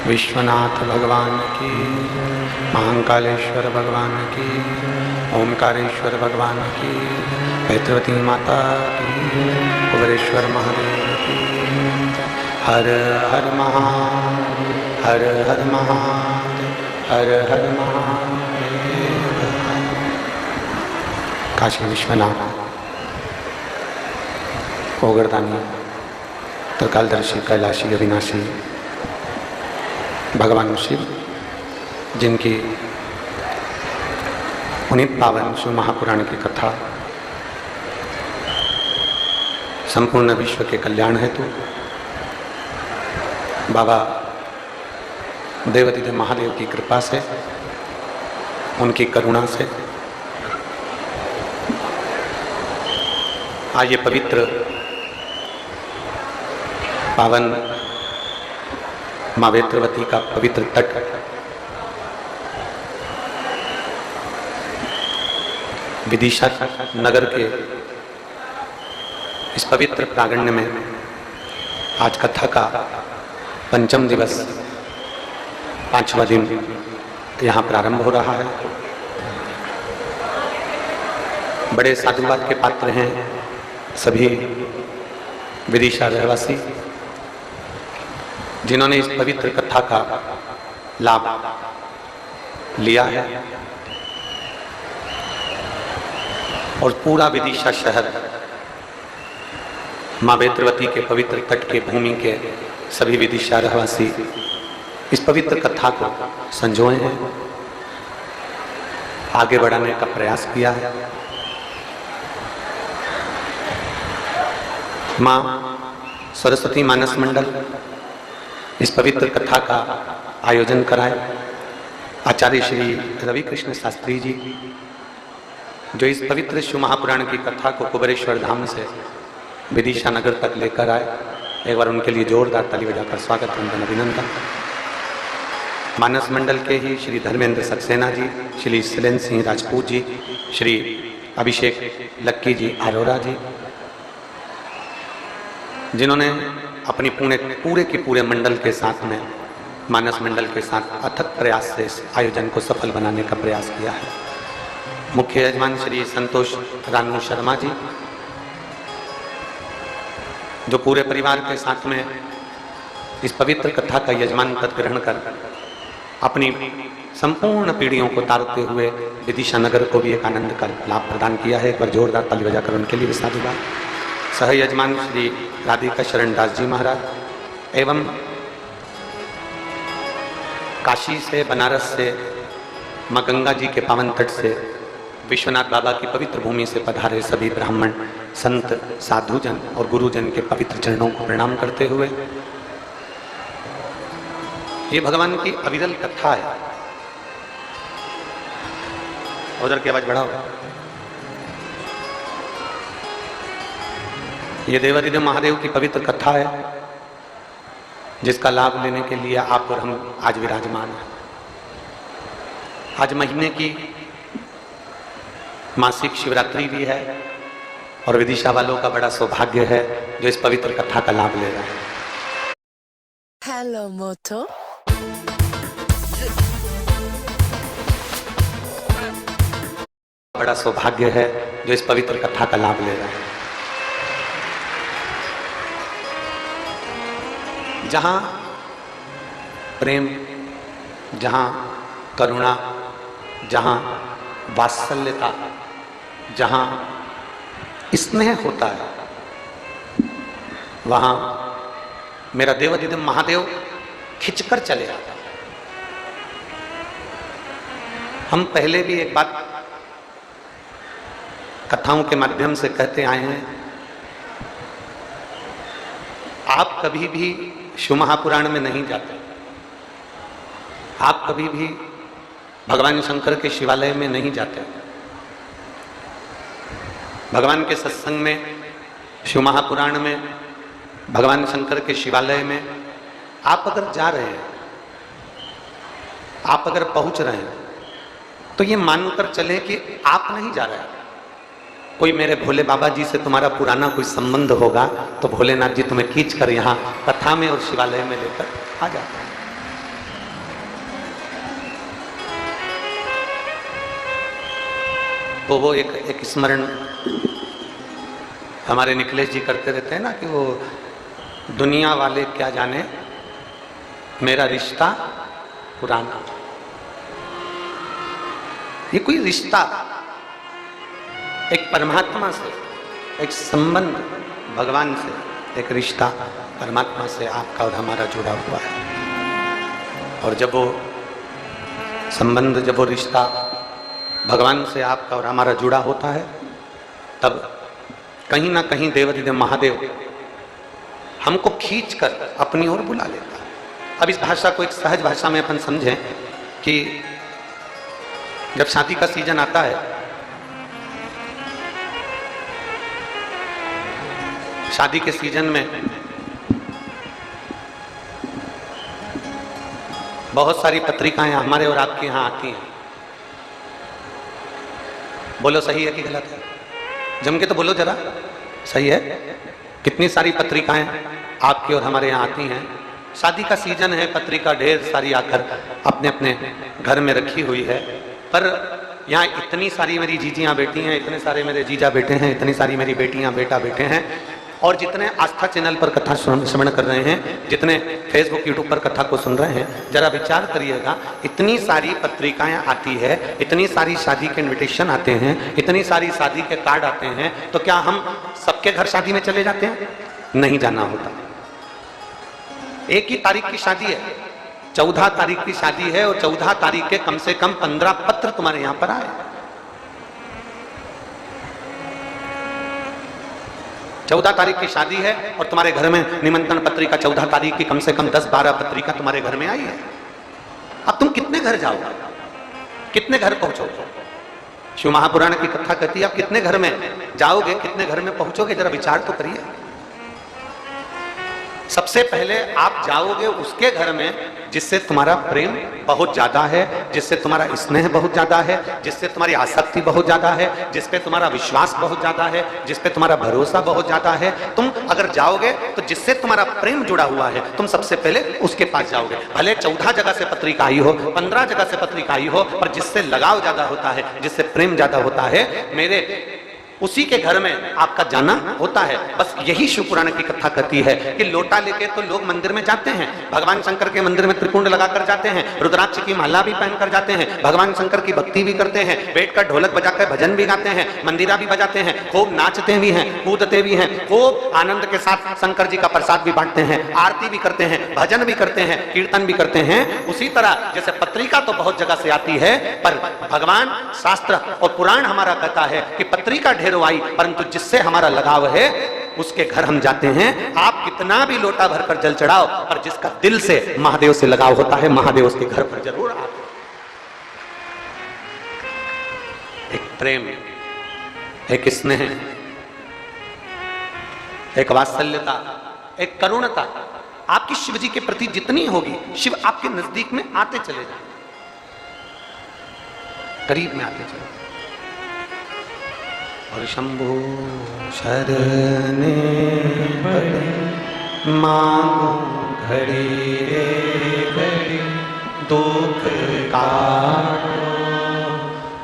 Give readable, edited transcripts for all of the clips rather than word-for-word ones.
विश्वनाथ भगवान की, महाकालेश्वर भगवान की, ओमकारेश्वर भगवान की, पैतृवती माता की, कुबेरेश्वर महादेव की। हर हर महादेव, हर हर महादेव, हर हर महादेव। काशी विश्वनाथ, ओगरदानी, त्रिकालदर्शी, कैलाशी, अविनाशी भगवान शिव, जिनकी पुनीत पावन शिव महापुराण की कथा संपूर्ण विश्व के कल्याण हेतु बाबा देवाधिदेव महादेव की कृपा से, उनकी करुणा से आज ये पवित्र पावन माँ वेत्रवती का पवित्र तट विदिशा नगर के इस पवित्र प्रांगण में आज कथा का पंचम दिवस, 5वां दिन यहाँ प्रारंभ हो रहा है। बड़े साधुवाद के पात्र हैं सभी विदिशा रहवासी, जिन्होंने इस पवित्र कथा का लाभ लिया है और पूरा विदिशा शहर माँ वेत्रवती के पवित्र तट के भूमि के सभी विदिशा रहवासी इस पवित्र कथा को संजोए हैं, आगे बढ़ाने का प्रयास किया है। माँ सरस्वती मानस मंडल इस पवित्र कथा का आयोजन कराए। आचार्य श्री रवि कृष्ण शास्त्री जी, जो इस पवित्र शिव महापुराण की कथा को कुबेरेश्वर धाम से विदिशा नगर तक लेकर आए, एक बार उनके लिए जोरदार ताली बजाकर स्वागत, वंदन, अभिनंदन। मानस मंडल के ही श्री धर्मेंद्र सक्सेना जी, श्री शिलेन सिंह राजपूत जी, श्री अभिषेक लक्की जी अरोरा जी, जिन्होंने अपनी पूरे के पूरे मंडल के साथ में, मानस मंडल के साथ अथक प्रयास से इस आयोजन को सफल बनाने का प्रयास किया है। मुख्य यजमान श्री संतोष रानू शर्मा जी, जो पूरे परिवार के साथ में इस पवित्र कथा का यजमान पद ग्रहण कर अपनी संपूर्ण पीढ़ियों को तारते हुए विदिशा नगर को भी एक आनंद का लाभ प्रदान किया है। एक बार जोरदार ताली बजाकर उनके लिए भी साधुवाद। सह यजमान श्री राधिका शरण दास जी महाराज एवं काशी से, बनारस से, माँ गंगा जी के पावन तट से, विश्वनाथ बाबा की पवित्र भूमि से पधारे सभी ब्राह्मण, संत, साधुजन और गुरुजन के पवित्र चरणों को प्रणाम करते हुए, ये भगवान की अविरल कथा है। उधर की आवाज बढ़ाओ। ये देवाधिदेव महादेव की पवित्र कथा है, जिसका लाभ लेने के लिए आप और हम आज विराजमान हैं। आज महीने की मासिक शिवरात्रि भी है और विदिशा वालों का बड़ा सौभाग्य है जो इस पवित्र कथा का लाभ ले रहा है। हेलो मोटो। बड़ा सौभाग्य है जो इस पवित्र कथा का लाभ ले रहे हैं। जहां प्रेम, जहां करुणा, जहां वात्सल्यता, जहां स्नेह होता है, वहां मेरा देवाधिदेव महादेव खिंचकर चले आता है। हम पहले भी एक बात कथाओं के माध्यम से कहते आए हैं, आप कभी भी शिव महापुराण में नहीं जाते, आप कभी भी भगवान शंकर के शिवालय में नहीं जाते। भगवान के सत्संग में, शिव महापुराण में, भगवान शंकर के शिवालय में आप अगर जा रहे हैं, आप अगर पहुंच रहे हैं, तो ये मानकर चले कि आप नहीं जा रहे हैं। कोई मेरे भोले बाबा जी से तुम्हारा पुराना कोई संबंध होगा तो भोलेनाथ जी तुम्हें खींच कर यहाँ कथा में और शिवालय में लेकर आ जाते हैं। तो वो एक स्मरण हमारे निखिलेश जी करते रहते हैं ना कि वो दुनिया वाले क्या जाने मेरा रिश्ता पुराना। ये कोई रिश्ता एक परमात्मा से, एक संबंध भगवान से, एक रिश्ता परमात्मा से आपका और हमारा जुड़ा हुआ है। और जब वो संबंध, जब वो रिश्ता भगवान से आपका और हमारा जुड़ा होता है, तब कहीं ना कहीं देवाधिदेव महादेव हमको खींचकर अपनी ओर बुला लेता है। अब इस भाषा को एक सहज भाषा में अपन समझें कि जब शादी का सीजन आता है, शादी के सीजन में बहुत सारी पत्रिकाएं हमारे और आपके यहाँ आती हैं। बोलो सही है कि गलत है? जम के तो बोलो जरा, सही है? कितनी सारी पत्रिकाएं आपके और हमारे यहाँ आती हैं। शादी का सीजन है, पत्रिका ढेर सारी आकर अपने अपने घर में रखी हुई है। पर यहाँ इतनी सारी मेरी जीजियाँ बेटी हैं, इतने सारे मेरे जीजा बेटे हैं, इतनी सारी मेरी बेटियाँ बेटा बेटे हैं, और जितने आस्था चैनल पर कथा श्रवण कर रहे हैं, जितने फेसबुक यूट्यूब पर कथा को सुन रहे हैं, जरा विचार करिएगा, इतनी सारी पत्रिकाएं आती है, इतनी सारी शादी के इनविटेशन आते हैं, इतनी सारी शादी के कार्ड आते हैं, तो क्या हम सबके घर शादी में चले जाते हैं? नहीं जाना होता। एक ही तारीख की शादी है, 14 तारीख की शादी है, और 14 तारीख के कम से कम 15 पत्र तुम्हारे यहां पर आए। 14 तारीख की शादी है और तुम्हारे घर में निमंत्रण पत्रिका 14 तारीख की कम से कम 10-12 पत्रिका तुम्हारे घर में आई है। अब तुम कितने घर जाओगे, कितने घर पहुंचोगे? शिव महापुराण की कथा कहती है आप कितने घर में जाओगे, कितने घर में पहुंचोगे? जरा विचार तो करिए। सबसे पहले आप जाओगे उसके घर में जिससे तुम्हारा प्रेम बहुत ज्यादा है, जिससे तुम्हारा स्नेह बहुत ज्यादा है, जिससे तुम्हारी आसक्ति बहुत ज्यादा है, जिस पे तुम्हारा विश्वास बहुत ज्यादा है, जिस पे तुम्हारा भरोसा बहुत ज्यादा है। तुम अगर जाओगे तो जिससे तुम्हारा प्रेम जुड़ा हुआ है, तुम सबसे पहले उसके पास जाओगे। भले 14 जगह से पत्रिका आई हो, 15 जगह से पत्रिका आई हो, पर जिससे लगाव ज्यादा होता है, जिससे प्रेम ज्यादा होता है, मेरे उसी के घर में आपका जाना होता है। बस यही शिव पुराण की कथा कहती है कि लोटा लेके तो लोग मंदिर में जाते हैं, भगवान शंकर के मंदिर में त्रिकुंड लगाकर जाते हैं, रुद्राक्ष की माला भी पहनकर जाते हैं, भगवान शंकर की भक्ति भी करते हैं, बैठकर ढोलक बजाकर भजन भी गाते हैं, मंदिरा भी बजाते हैं, खूब नाचते भी हैं, कूदते भी हैं, खूब आनंद के साथ शंकर जी का प्रसाद भी बांटते हैं, आरती भी करते हैं, भजन भी करते हैं, कीर्तन भी करते हैं। उसी तरह जैसे पत्रिका तो बहुत जगह से आती है, पर भगवान, शास्त्र और पुराण हमारा कहता है कि पत्रिका ढेरों आई, परंतु जिससे हमारा लगाव है उसके घर हम जाते हैं। आप कितना भी लोटा भरकर जल चढ़ाओ, पर जिसका दिल से महादेव से लगाव होता है, महादेव उसके घर पर जरूर आते। एक प्रेम, एक स्नेह, एक वात्सल्यता, एक करुणता आपकी शिव जी के प्रति जितनी होगी, शिव आपके नजदीक में आते चले जाए, करीब में आते चले। और शंभो शरणे पड़े मांगो घड़ी रे घड़ी दुख काटो,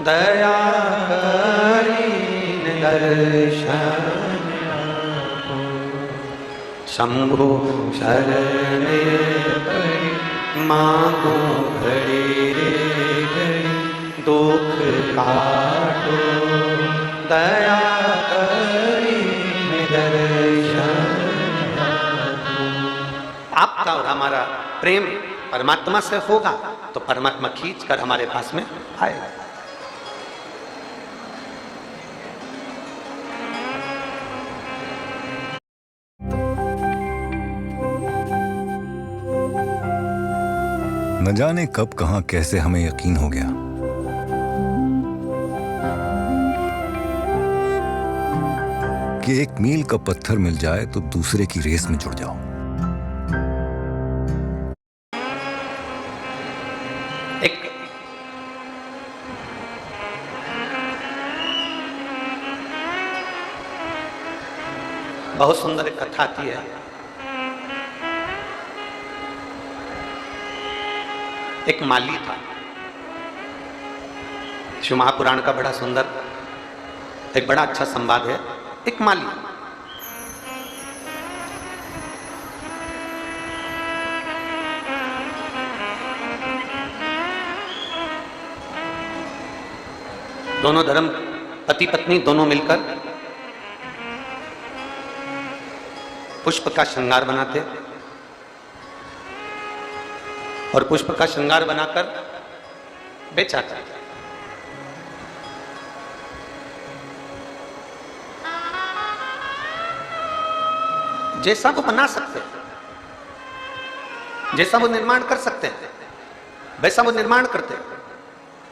दया करीन दर्शन आपो। शंभु शरण पड़ी मांगो घड़ी रे घड़ी, दुख काटो दया करीन दर्शन आपो। आपका और हमारा प्रेम परमात्मा से होगा तो परमात्मा खींच कर हमारे पास में आएगा। न जाने कब कहां कैसे हमें यकीन हो गया कि एक मील का पत्थर मिल जाए तो दूसरे की रेस में जुड़ जाओ। एक बहुत सुंदर एक कथा आती है। एक माली था। शिव महापुराण का बड़ा सुंदर एक बड़ा अच्छा संवाद है। एक माली, दोनों धर्म पति पत्नी दोनों मिलकर पुष्प का श्रृंगार बनाते और पुष्प का श्रृंगार बनाकर बेचा करते। जैसा वो बना सकते, जैसा वो निर्माण कर सकते हैं वैसा वो निर्माण करते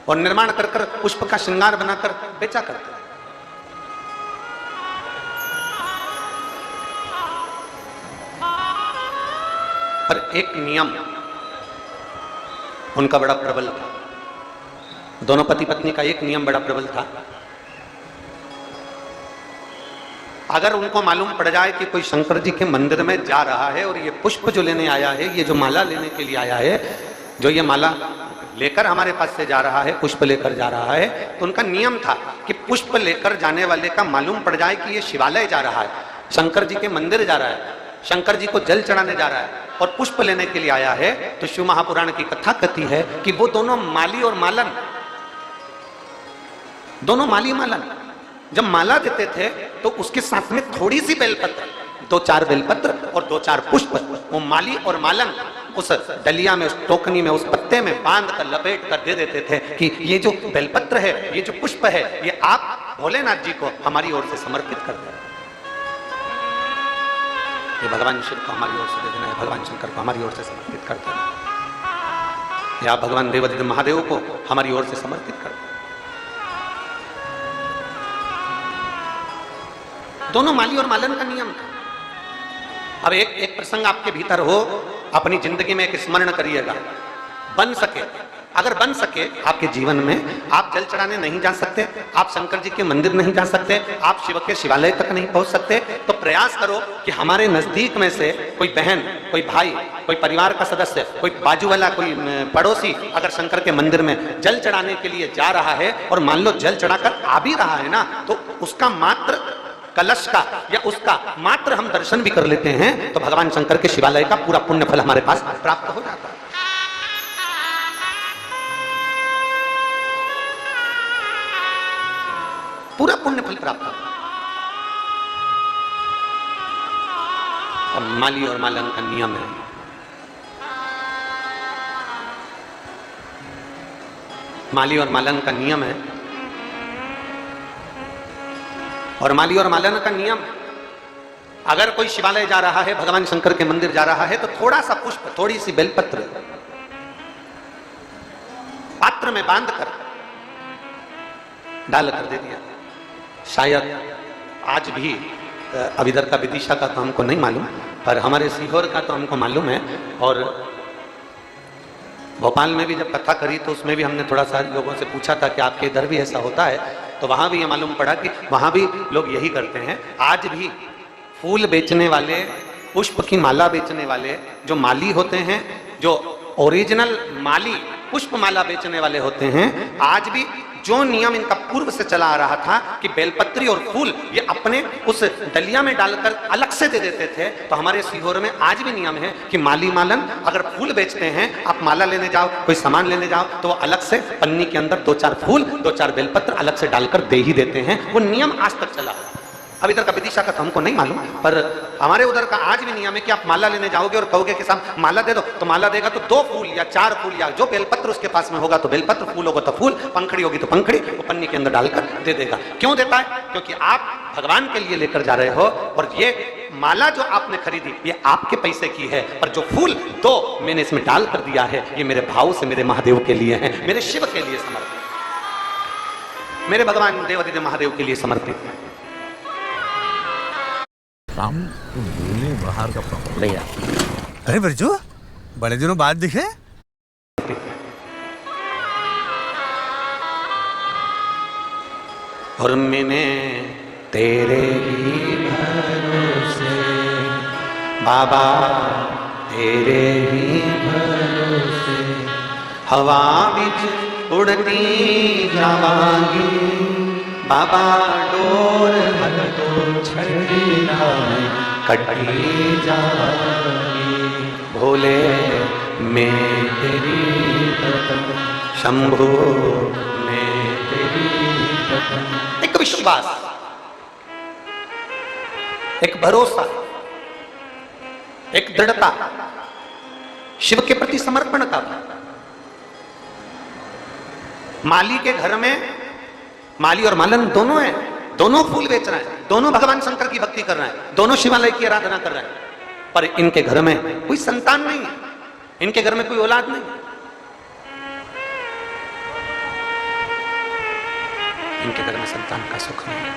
और निर्माण कर कर पुष्प का श्रृंगार बनाकर बेचा करते। पर एक नियम उनका बड़ा प्रबल था। दोनों पति पत्नी का एक नियम बड़ा प्रबल था। अगर उनको मालूम पड़ जाए कि कोई शंकर जी के मंदिर में जा रहा है और ये पुष्प जो लेने आया है, ये जो माला लेने के लिए आया है, जो ये माला लेकर हमारे पास से जा रहा है, पुष्प लेकर जा रहा है, तो उनका नियम था कि पुष्प लेकर जाने वाले का मालूम पड़ जाए कि ये शिवालय जा रहा है, शंकर जी के मंदिर जा रहा है, शंकर जी को जल चढ़ाने जा रहा है और पुष्प लेने के लिए आया है, तो शिव महापुराण की कथा कहती है कि वो दोनों माली और मालन, दोनों माली मालन जब माला देते थे तो उसके साथ में थोड़ी सी बेलपत्र, 2-4 बेलपत्र और 2-4 पुष्प, वो माली और मालन उस डलिया में, उस टोकनी में, उस पत्ते में बांध कर लपेट कर दे देते थे कि ये जो बेलपत्र है, ये जो पुष्प है, ये आप भोलेनाथ जी को हमारी ओर से समर्पित कर दें। ये भगवान शिव को हमारी ओर से दे देना है, भगवान शंकर को हमारी ओर से समर्पित कर देना, या भगवान देवादिदेव महादेव को हमारी ओर से समर्पित कर देना। दोनों माली और मालन का नियम था। अब एक प्रसंग आपके भीतर हो, अपनी जिंदगी में एक स्मरण करिएगा, बन सके, अगर बन सके आपके जीवन में, आप जल चढ़ाने नहीं जा सकते, आप शंकर जी के मंदिर नहीं जा सकते, आप शिव के शिवालय तक नहीं पहुंच सकते, तो प्रयास करो कि हमारे नजदीक में से कोई बहन, कोई भाई, कोई परिवार का सदस्य, कोई बाजू वाला, कोई पड़ोसी अगर शंकर के मंदिर में जल चढ़ाने के लिए जा रहा है और मान लो जल चढ़ाकर आ भी रहा है ना, तो उसका मात्र कलश का या उसका मात्र हम दर्शन भी कर लेते हैं तो भगवान शंकर के शिवालय का पूरा पुण्य फल हमारे पास प्राप्त हो जाता है। पूरा पुण्य फल प्राप्त होता है। अब माली और मालन का नियम है, माली और मालन का नियम है, और माली और मालन का नियम, अगर कोई शिवालय जा रहा है, भगवान शंकर के मंदिर जा रहा है, तो थोड़ा सा पुष्प, थोड़ी सी बेलपत्र पात्र में बांधकर डालकर दे दिया। शायद आज भी, अब इधर का विदिशा का तो हमको नहीं मालूम, पर हमारे सीहोर का तो हमको मालूम है, और भोपाल में भी जब कथा करी तो उसमें भी हमने थोड़ा सा लोगों से पूछा था कि आपके इधर भी ऐसा होता है, तो वहां भी ये मालूम पड़ा कि वहां भी लोग यही करते हैं। आज भी फूल बेचने वाले, पुष्प की माला बेचने वाले जो माली होते हैं, जो ओरिजिनल माली पुष्पमाला बेचने वाले होते हैं, आज भी जो नियम इनका पूर्व से चला आ रहा था कि बेलपत्री और फूल ये अपने उस डलिया में डालकर अलग से दे देते थे, तो हमारे सीहोर में आज भी नियम है कि माली मालन अगर फूल बेचते हैं, आप माला लेने जाओ, कोई सामान लेने जाओ, तो वो अलग से पन्नी के अंदर 2-4 फूल 2-4 बेलपत्र अलग से डालकर दे ही देते हैं। वो नियम आज तक चला। अब इधर का विदिशा का तो हमको नहीं मालूम, पर हमारे उधर का आज भी नियम है कि आप माला लेने जाओगे और कहोगे कि साहब माला दे दो, तो माला देगा तो 2 फूल या 4 फूल या जो बेलपत्र उसके पास में होगा तो बेलपत्र, फूल होगा तो फूल, पंखड़ी होगी तो पंखड़ी, वो पन्नी के अंदर डालकर दे देगा। क्यों देता है? क्योंकि आप भगवान के लिए लेकर जा रहे हो और ये माला जो आपने खरीदी ये आपके पैसे की है, पर जो फूल 2 मैंने इसमें डाल कर दिया है ये मेरे भाव से मेरे महादेव के लिए है, मेरे शिव के लिए समर्पित, मेरे भगवान देवादिदेव महादेव के लिए समर्पित है। राम बोले बाहर का प्रॉब्लम भैया। अरे बिरजू, बड़े दिनों बाद दिखे। और मैंने तेरे ही भरोसे बाबा, तेरे ही भरोसे हवा बिच उड़ती जावांगी बाबा, डोर हर तो छड़ी नाय कटी जावांगी, भोले मैं तेरी कसम, शंभो मैं तेरी कसम। एक विश्वास, एक भरोसा, एक दृढ़ता, शिव के प्रति समर्पण का। माली के घर में माली और मालन दोनों हैं, दोनों फूल बेच रहे हैं, दोनों भगवान शंकर की भक्ति कर रहे हैं, दोनों शिवालय की आराधना कर रहे हैं, पर इनके घर में कोई संतान नहीं है, इनके घर में कोई औलाद नहीं, इनके घर में संतान का सुख नहीं है,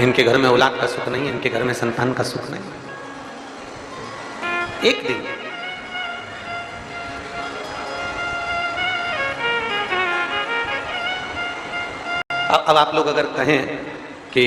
इनके घर में औलाद का सुख नहीं है, इनके घर में संतान का सुख नहीं है। एक दिन अब आप लोग अगर कहें कि